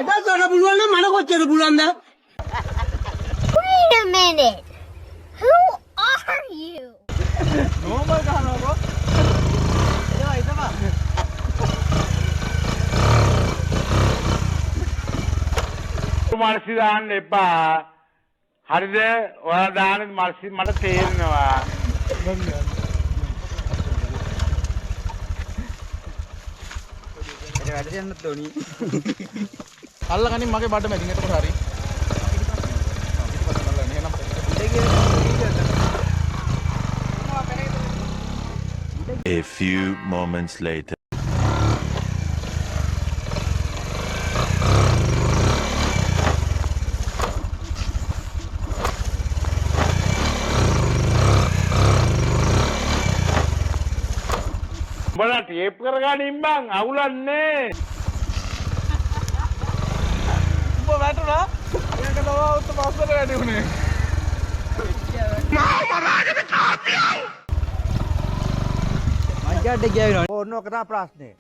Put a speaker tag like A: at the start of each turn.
A: අද තොර පුළුවන් නම් මට කොච්චර පුළුවන්ද?
B: Wait a minute. Who are you?
C: normal ගහනකො.
D: මල්සි දාන්න එපා. හරිද? ඔයාලා දාන මල්සි මට තේරෙනවා.
C: ඒක වැඩ යන්නත් ඕනි. අල්ලගනින් මගේ බඩ මැදින් එතකොට හරි.
E: A few moments later.
D: උඹලා ටේප් කරගනින් බං අවුලන්නේ.
C: උඹ වැටුණා. ඒක තමයි උත් පස්සට වැඩි උනේ. මංජඩ ගියා වෙනවා. ඕනෝක තමයි ප්‍රශ්නේ.